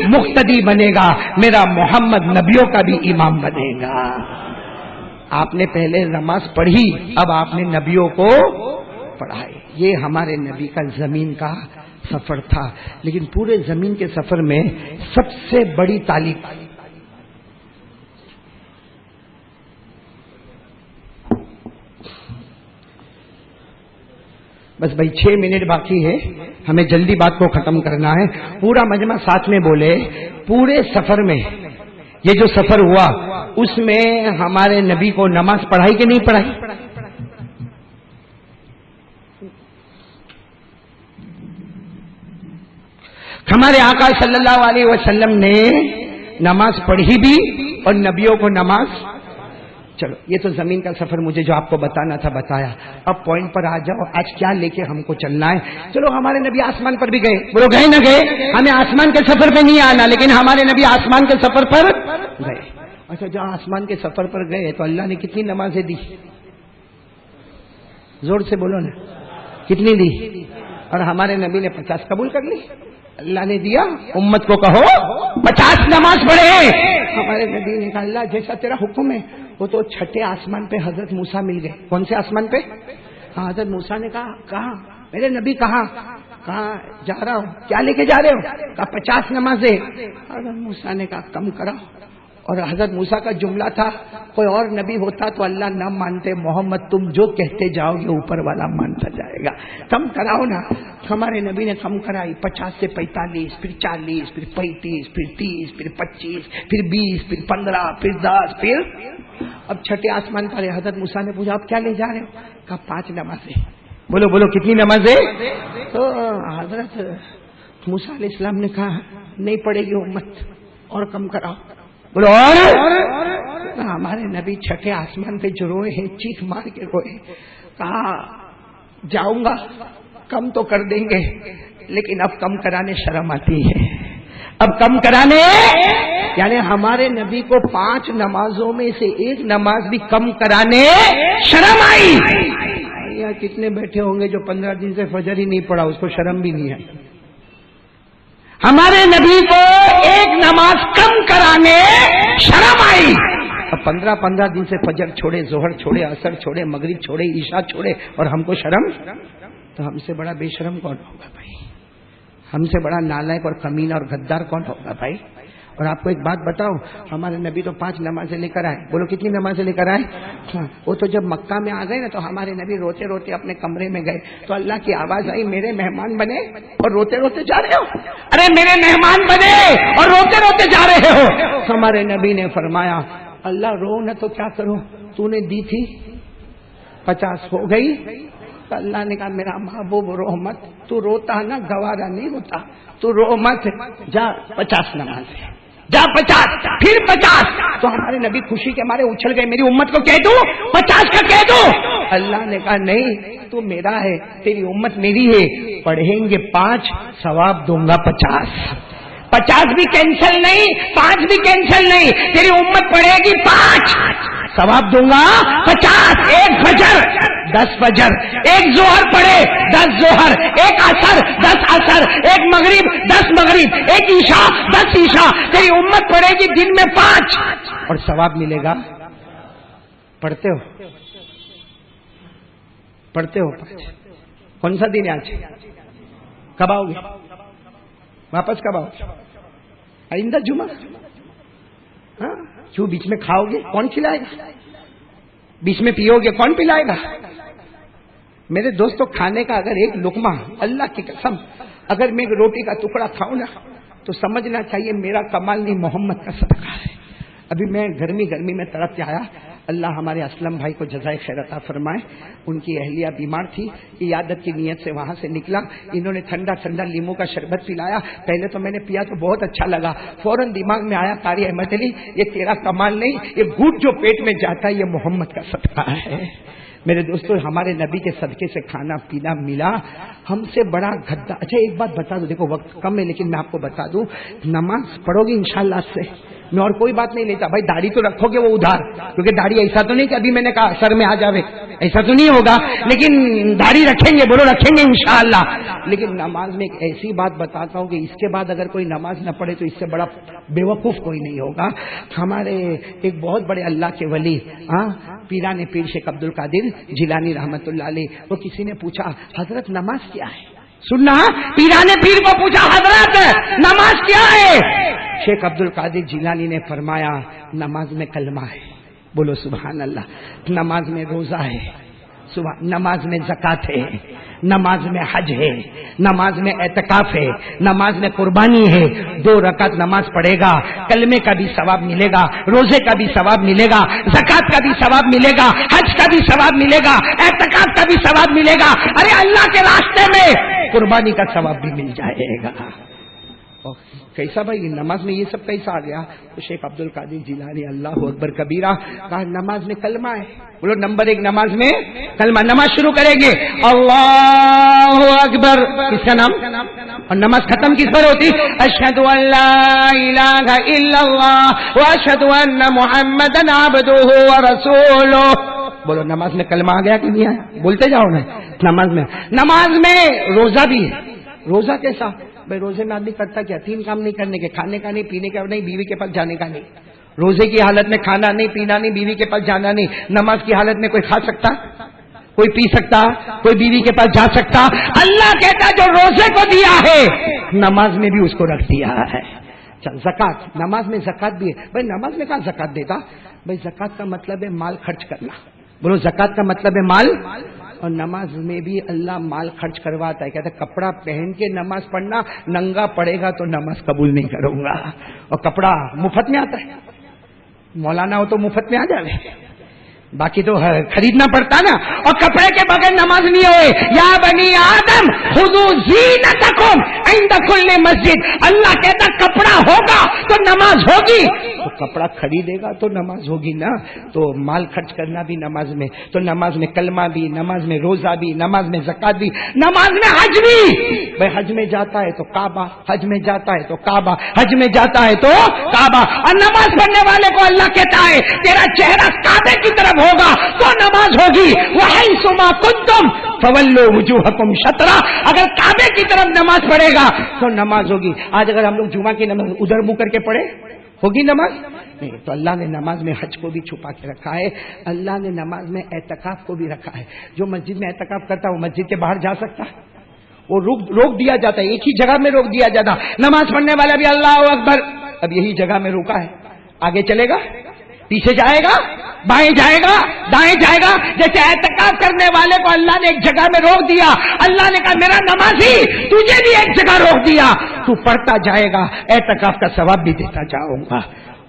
مقتدی بنے گا، میرا محمد نبیوں کا بھی امام بنے گا. آپ نے پہلے نماز پڑھی، اب آپ نے نبیوں کو پڑھائے. یہ ہمارے نبی کا زمین کا سفر تھا. لیکن پورے زمین کے سفر میں سب سے بڑی تعلیم بس بھائی 6 منٹ باقی ہے، ہمیں جلدی بات کو ختم کرنا ہے. پورا مجمع ساتھ میں بولے، پورے سفر میں یہ جو سفر ہوا اس میں ہمارے نبی کو نماز پڑھائی کہ نہیں پڑھائی؟ ہمارے آقا صلی اللہ علیہ وسلم نے نماز پڑھی بھی اور نبیوں کو نماز. چلو یہ تو زمین کا سفر مجھے جو آپ کو بتانا تھا بتایا. اب پوائنٹ پر آ جاؤ، آج کیا لے کے ہم کو چلنا ہے. چلو ہمارے نبی آسمان پر بھی گئے، وہ گئے نہ گئے، ہمیں آسمان کے سفر پہ نہیں آنا، لیکن ہمارے نبی آسمان کے سفر پر گئے. اچھا جہاں آسمان کے سفر پر گئے تو اللہ نے کتنی نمازیں دی؟ زور سے بولو نا، کتنی دی؟ اور ہمارے نبی نے 50 قبول کر لی. اللہ نے دیا، امت کو کہو 50 نماز پڑھے. ہمارے نبی نے کہا اللہ جیسا تیرا حکم ہے. وہ تو 6 آسمان پہ حضرت موسیٰ مل گئے. کون سے آسمان پہ؟ حضرت موسیٰ نے کہا کہاں میرے نبی؟ کہاں جا رہا ہوں. کیا لے کے جا رہے ہو؟ کہا 50 نمازیں. حضرت موسیٰ نے کہا کم کراؤ. اور حضرت موسیٰ کا جملہ تھا کوئی اور نبی ہوتا تو اللہ نہ مانتے، محمد تم جو کہتے جاؤ گے اوپر والا مانتا جائے گا، کم کراؤ نا. ہمارے نبی نے کم کرائی، 50 سے 45، پھر 40، پھر 35، پھر 30، پھر 25، پھر 20، پھر 15، پھر 10، پھر اب 6 آسمان پر. حضرت موسیٰ نے پوچھا اب کیا لے جا رہے ہو؟ کہا 5 نمازیں. بولو بولو کتنی نمازیں؟ تو حضرت موسیٰ علیہ السلام نے کہا نہیں پڑے گی امت، اور کم کراؤ. بولو اور ہمارے نبی 6 آسمان پہ جو روئے ہیں، چیخ مار کے روئے. کہا جاؤں گا کم تو کر دیں گے، لیکن اب کم کرانے شرم آتی ہے. اب کم کرانے یعنی ہمارے نبی کو 5 نمازوں میں سے 1 نماز بھی کم کرانے شرم آئی. یہاں کتنے بیٹھے ہوں گے جو 15 دن سے فجر ہی نہیں پڑا، اس کو شرم بھی نہیں آئی. ہمارے نبی کو 1 نماز کم کرانے شرم آئی. اب 15 دن سے فجر چھوڑے، ظہر چھوڑے، عصر چھوڑے، مغرب چھوڑے، عشاء چھوڑے، اور ہم کو شرم. تو ہم سے بڑا بے شرم کون ہوگا بھائی؟ ہم سے بڑا نالائق اور کمینہ اور غدار کون ہوگا بھائی؟ اور آپ کو ایک بات بتاؤ، ہمارے نبی تو 5 نمازیں لے کر آئے. بولو کتنی نمازیں لے کر آئے؟ وہ تو جب مکہ میں آ گئے نا تو ہمارے نبی روتے روتے اپنے کمرے میں گئے تو اللہ کی آواز آئی میرے مہمان بنے اور روتے روتے جا رہے ہو. ارے میرے مہمان بنے اور روتے روتے جا رہے ہو. ہمارے نبی نے فرمایا اللہ رو نہ تو کیا کروں، تو نے دی تھی 50 ہو گئی. تو اللہ نے کہا میرا محبوب رو مت، تو روتا نا گوارا نہیں ہوتا، تو رو مت، جا 50 نماز جا 50، پھر 50. تو ہمارے نبی خوشی کے مارے اچھل گئے، میری امت کو کہہ دوں 50 کا کہہ دوں. اللہ نے کہا نہیں، تو میرا ہے، تیری امت میری ہے. پڑھیں گے 5، ثواب دوں گا 50. 50 بھی کینسل نہیں، 5 بھی کینسل نہیں، تیری امت پڑھے گی 5، ثواب دوں گا 50. 1 فجر 10 فجر، 1 ظہر پڑھے 10 ظہر، 1 عصر 10 عصر، 1 مغرب 10 مغرب، 1 عشاء 10 عشاء، تیری امت پڑھے گی دن میں 5 اور ثواب ملے گا. پڑھتے ہو پڑھتے ہو 5. کون سا دن ہے آج؟ کب آؤ گے واپس؟ کب آؤ گے؟ آئندہ جمعہ. ہاں کیوں بیچ میں کھاؤ گے؟ کون کھلائے گا؟ بیچ میں پیو گے؟ کون پلائے گا؟ میرے دوستوں کھانے کا اگر ایک لقمہ، اللہ کی قسم اگر میں ایک روٹی کا ٹکڑا کھاؤں نا تو سمجھنا چاہیے میرا کمال نہیں، محمد کا صدقہ ہے. ابھی میں گرمی میں تڑپ کے آیا. اللہ ہمارے اسلم بھائی کو جزائے خیر عطا فرمائے. ان کی اہلیہ بیمار تھی، عیادت کی نیت سے وہاں سے نکلا. انہوں نے ٹھنڈا لیمو کا شربت پلایا. پہلے تو میں نے پیا تو بہت اچھا لگا، فوراً دماغ میں آیا قاری احمد علی یہ تیرا کمال نہیں، یہ گھوٹ جو پیٹ میں جاتا ہے یہ محمد کا صدقہ ہے. میرے دوستوں ہمارے نبی کے صدقے سے کھانا پینا ملا. ہم سے بڑا گھدا. اچھا ایک بات بتا دوں، دیکھو وقت کم ہے لیکن میں آپ کو بتا دوں، نماز پڑھو گے انشاءاللہ سے. میں اور کوئی بات نہیں لیتا بھائی، داڑھی تو رکھو گے وہ ادھار، کیونکہ داڑھی ایسا تو نہیں کہ ابھی میں نے کہا سر میں آ جاوے، ایسا تو نہیں ہوگا، لیکن داڑھی رکھیں گے. بولو رکھیں گے انشاءاللہ. لیکن نماز میں ایک ایسی بات بتاتا ہوں کہ اس کے بعد اگر کوئی نماز نہ پڑھے تو اس سے بڑا بیوقوف کوئی نہیں ہوگا. ہمارے ایک بہت بڑے اللہ کے ولی پیران پیر شیخ عبد القادر جیلانی رحمت اللہ علیہ، وہ کسی نے پوچھا حضرت نماز کیا ہے؟ سننا، پیران پیر کو پوچھا حضرت نماز کیا ہے؟ شیخ عبد القادر جیلانی نے فرمایا نماز میں کلمہ ہے. بولو سبحان اللہ. نماز میں روزہ ہے، نماز میں زکات ہے، نماز میں حج ہے، نماز میں اعتکاف ہے، نماز میں قربانی ہے. 2 رکعت نماز پڑھے گا، کلمے کا بھی ثواب ملے گا، روزے کا بھی ثواب ملے گا، زکات کا بھی ثواب ملے گا، حج کا بھی ثواب ملے گا، اعتکاف کا بھی ثواب ملے گا. ارے اللہ کے راستے میں قربانی کا ثواب بھی مل جائے گا. کیسا بھائی نماز میں یہ سب کیسا آ گیا؟ تو شیخ عبد القادر جیلانی اللہ اکبر کبیرہ کہا نماز میں کلمہ ہے. بولو نمبر 1 نماز میں کلمہ. نماز شروع کریں گے اللہ اکبر، کس کا نام؟ اور نماز ختم کس پر ہوتی؟ اشہد ان لا الہ الا اللہ واشہد ان محمدا عبدہ ورسولہ. بولو نماز میں کلمہ آ گیا کہ نہیں آیا؟ بولتے جاؤ نا. نماز میں روزہ بھی ہے. روزہ کیسا بھائی؟ روزے میں آدمی کرتا کیا؟ 3 کام نہیں کرنے کے، کھانے کا نہیں، پینے کا نہیں، بیوی کے پاس جانے کا نہیں. روزے کی حالت میں کھانا نہیں، پینا نہیں، بیوی کے پاس جانا نہیں. نماز کی حالت میں کوئی کھا سکتا، کوئی پی سکتا، کوئی بیوی کے پاس جا سکتا؟ اللہ کہتا جو روزے کو دیا ہے نماز میں بھی اس کو رکھ دیا ہے. زکات، نماز میں زکات بھی ہے. بھائی نماز میں کہاں زکات دیتا؟ بھائی زکات کا مطلب ہے مال خرچ کرنا. بولو زکات کا مطلب ہے مال. اور نماز میں بھی اللہ مال خرچ کرواتا ہے. کہتا ہے کپڑا پہن کے نماز پڑھنا، ننگا پڑے گا تو نماز قبول نہیں کروں گا. اور کپڑا مفت میں آتا ہے، مولانا ہو تو مفت میں آ جائے، باقی تو خریدنا پڑتا نا. اور کپڑے کے بغیر نماز نہیں ہوئے. یا بنی آدم خذوا زینتکم عند کل مسجد. اللہ کہتا کپڑا ہوگا تو نماز ہوگی. تو کپڑا خریدے گا تو نماز ہوگی نا. تو مال خرچ کرنا بھی نماز میں. تو نماز میں کلمہ بھی، نماز میں روزہ بھی، نماز میں زکات بھی، نماز میں حج بھی. بھائی حج میں جاتا ہے تو کعبہ، حج میں جاتا ہے تو کعبہ، حج میں جاتا ہے تو کعبہ. اور نماز پڑھنے والے کو اللہ کہتا ہے تیرا چہرہ کعبے کی طرف ہوگا تو نماز ہوگی. وحیث ما کنتم فولوا وجوہکم شطرہ. اگر کعبے کی طرف نماز پڑھے گا تو نماز ہوگی. آج اگر ہم لوگ جمعہ کی نماز ادھر منہ کر کے پڑھے ہوگی نماز نہیں. تو اللہ نے نماز میں حج کو بھی چھپا کے رکھا ہے. اللہ نے نماز میں اعتکاف کو بھی رکھا ہے. جو مسجد میں اعتکاف کرتا ہے وہ مسجد کے باہر جا سکتا ہے؟ وہ روک دیا جاتا ہے، ایک ہی جگہ میں روک دیا جاتا. نماز پڑھنے والا بھی اللہ اکبر، اب یہی جگہ میں روکا ہے، آگے چلے گا، پیچھے جائے گا، بائیں جائے گا، دائیں جائے گا. جیسے اعتکاف کرنے والے کو اللہ نے ایک جگہ میں روک دیا، اللہ نے کہا میرا نمازی تجھے بھی ایک جگہ روک دیا، تو پڑھتا جائے گا، اعتکاف کا ثواب بھی دیتا جاؤں گا.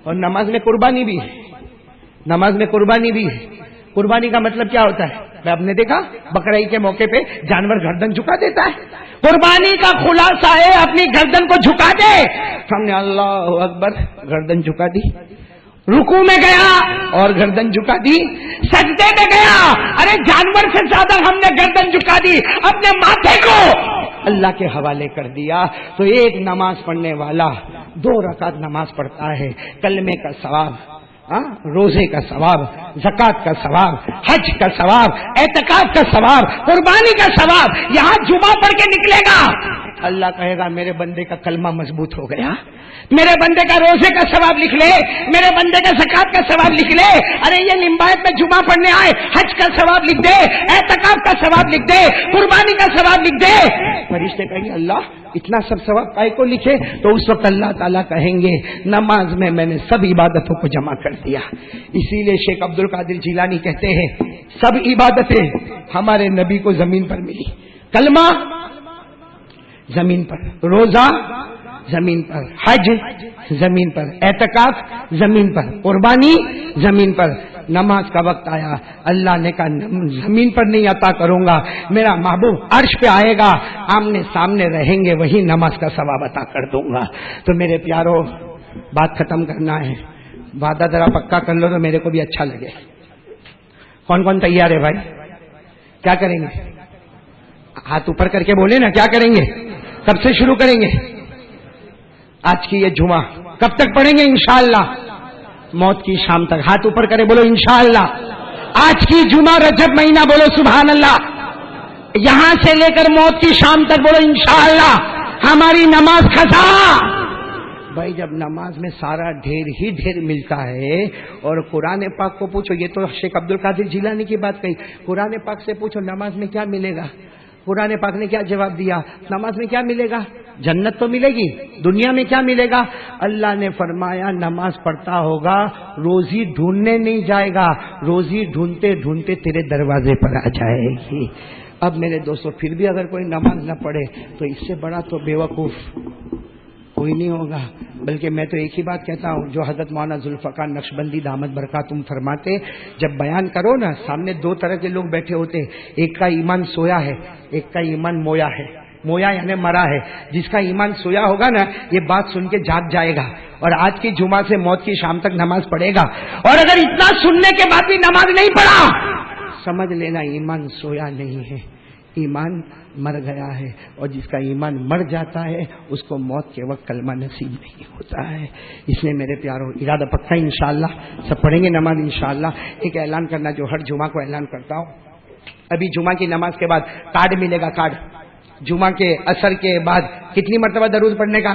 اور نماز میں قربانی بھی ہے. نماز میں قربانی بھی ہے. قربانی کا مطلب کیا ہوتا ہے؟ میں آپ نے دیکھا بقرہ عید کے موقع پہ جانور گردن جھکا دیتا ہے. قربانی کا خلاصہ ہے اپنی گردن کو جھکا دے. ہم نے اللہ اکبر گردن جھکا دی، رکوع میں گیا اور گردن جھکا دی، سجدے میں گیا، ارے جانور سے زیادہ ہم نے گردن جھکا دی، اپنے ماتھے کو اللہ کے حوالے کر دیا. تو ایک نماز پڑھنے والا 2 رکعت نماز پڑھتا ہے، کلمے کا ثواب، روزے کا ثواب، زکات کا ثواب، حج کا ثواب، اعتکاف کا ثواب، قربانی کا ثواب. یہاں جمعہ پڑھ کے نکلے گا، اللہ کہے گا میرے بندے کا کلمہ مضبوط ہو گیا، میرے بندے کا روزے کا ثواب لکھ لے، میرے بندے کا زکات کا ثواب لکھ لے. ارے یہ لمبایت میں جمعہ پڑھنے آئے، حج کا ثواب لکھ دے، اعتکاف کا ثواب لکھ دے، قربانی کا ثواب لکھ دے. فرشتے کہیں گے اللہ اتنا سب ثواب کائے کو لکھے؟ تو اس وقت اللہ تعالیٰ کہیں گے نماز میں میں نے سب عبادتوں کو جمع کر دیا. اسی لیے شیخ عبد القادر جیلانی کہتے ہیں سب عبادتیں ہمارے نبی کو زمین پر ملی. کلمہ زمین پر، روزہ زمین پر، حج زمین پر، اعتکاف زمین پر، قربانی زمین پر. نماز کا وقت آیا، اللہ نے کہا زمین پر نہیں عطا کروں گا، میرا محبوب عرش پہ آئے گا، آمنے سامنے رہیں گے، وہی نماز کا ثواب عطا کر دوں گا. تو میرے پیارو بات ختم کرنا ہے، وعدہ ذرا پکا کر لو تو میرے کو بھی اچھا لگے. کون کون تیار ہے بھائی؟ کیا کریں گے؟ ہاتھ اوپر کر کے بولے نا، کیا کریں گے؟ کب سے شروع کریں گے؟ آج کی یہ جمعہ کب تک پڑھیں گے؟ انشاءاللہ موت کی شام تک. ہاتھ اوپر کرے بولو انشاءاللہ. آج کی جمعہ رجب مہینہ بولو سبحان اللہ. یہاں سے لے کر موت کی شام تک بولو انشاءاللہ. ہماری نماز خزا. بھائی جب نماز میں سارا ڈھیر ہی ڈھیر ملتا ہے، اور قرآن پاک کو پوچھو، یہ تو شیخ عبد القادر جیلانی کی بات کہی، قرآن پاک سے پوچھو نماز میں کیا ملے گا. قرآن پاک نے کیا جواب دیا؟ نماز میں کیا ملے گا؟ جنت تو ملے گی. دنیا میں کیا ملے گا؟ اللہ نے فرمایا نماز پڑھتا ہوگا، روزی ڈھونڈنے نہیں جائے گا، روزی ڈھونڈتے ڈھونڈتے تیرے دروازے پر آ جائے گی. اب میرے دوستوں پھر بھی اگر کوئی نماز نہ پڑھے تو اس سے بڑا تو بیوقوف کوئی نہیں ہوگا. بلکہ میں تو ایک ہی بات کہتا ہوں جو حضرت مولانا ذوالفقار نقشبندی دامت برکاتہم فرماتے، جب بیان کرو نا سامنے دو طرح کے لوگ بیٹھے ہوتے ہیں، ایک کا ایمان سویا ہے، ایک کا ایمان مویا ہے. مویا یعنی مرا ہے. جس کا ایمان سویا ہوگا نا یہ بات سن کے جاگ جائے گا اور آج کی جمعہ سے موت کی شام تک نماز پڑھے گا. اور اگر اتنا سننے کے بعد بھی نماز نہیں پڑھا سمجھ لینا ایمان سویا نہیں ہے، ایمان مر گیا ہے. اور جس کا ایمان مر جاتا ہے اس کو موت کے وقت کلمہ نصیب نہیں ہوتا ہے. اس لیے میرے پیاروں ارادہ پکا انشاءاللہ سب پڑھیں گے نماز انشاءاللہ. ایک اعلان کرنا جو ہر جمعہ کو اعلان کرتا ہوں، ابھی جمعہ کی نماز کے بعد کارڈ ملے گا. کارڈ جمعہ کے اثر کے بعد کتنی مرتبہ درود پڑھنے کا؟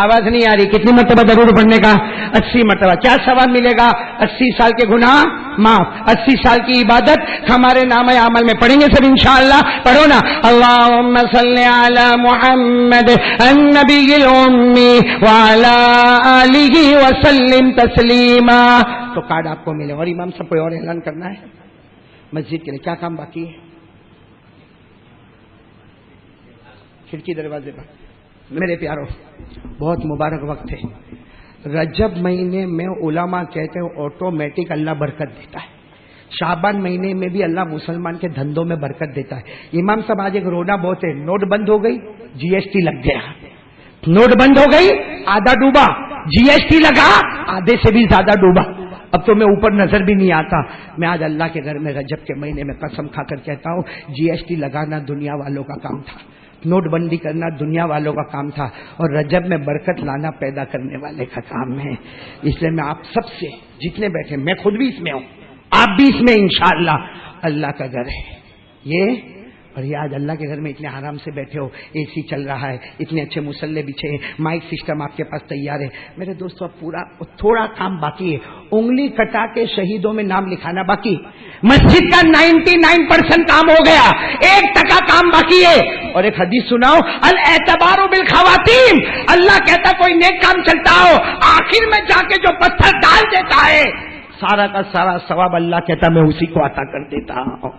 آواز نہیں آ رہی. کتنی مرتبہ درود پڑھنے کا؟ 80 مرتبہ. کیا ثواب ملے گا؟ 80 سال کے گناہ معاف، 80 سال کی عبادت ہمارے نام عمل میں. پڑھیں گے سب انشاءاللہ. پڑھو نا اللہم صلی علی محمد النبی الامی وعلی آلہ وسلم تسلیما. تو کارڈ آپ کو ملے. اور امام صاحب کوئی اور اعلان کرنا ہے مسجد کے لیے؟ کیا کام باقی ہے؟ کھڑکی دروازے پر. میرے پیاروں بہت مبارک وقت ہے. رجب مہینے میں علماء کہتے ہیں آٹومیٹک اللہ برکت دیتا ہے. شعبان مہینے میں بھی اللہ مسلمان کے دھندوں میں برکت دیتا ہے. امام صاحب آج ایک رونا بہت ہے. نوٹ بند ہو گئی، جی ایس ٹی لگ گیا. نوٹ بند ہو گئی، آدھا ڈوبا. جی ایس ٹی لگا، آدھے سے بھی زیادہ ڈوبا. اب تو میں اوپر نظر بھی نہیں آتا. میں آج اللہ کے گھر میں رجب کے مہینے میں قسم کھا کر کہتا ہوں جی ایس ٹی لگانا دنیا والوں کا کام تھا، نوٹ بندی کرنا دنیا والوں کا کام تھا، اور رجب میں برکت لانا پیدا کرنے والے کا کام ہے. اس لیے میں آپ سب سے جتنے بیٹھے، میں خود بھی اس میں ہوں، آپ بھی اس میں انشاءاللہ. اللہ کا گھر ہے یہ، اور یہ آج اللہ کے گھر میں اتنے آرام سے بیٹھے ہو، اے سی چل رہا ہے، اتنے اچھے مصلے بچھے ہیں، مائک سسٹم آپ کے پاس تیار ہے. میرے دوستو اب پورا تھوڑا کام باقی ہے. انگلی کٹا کے شہیدوں میں نام لکھانا باقی. مسجد کا 99% کام ہو گیا، 1% کام باقی ہے. اور ایک حدیث سناؤ، الاعتبار بالخواتیم. اللہ کہتا کوئی نیک کام چلتا ہو آخر میں جا کے جو پتھر ڈال دیتا ہے سارا کا سارا ثواب اللہ کہتا میں اسی کو عطا کر دیتا ہوں.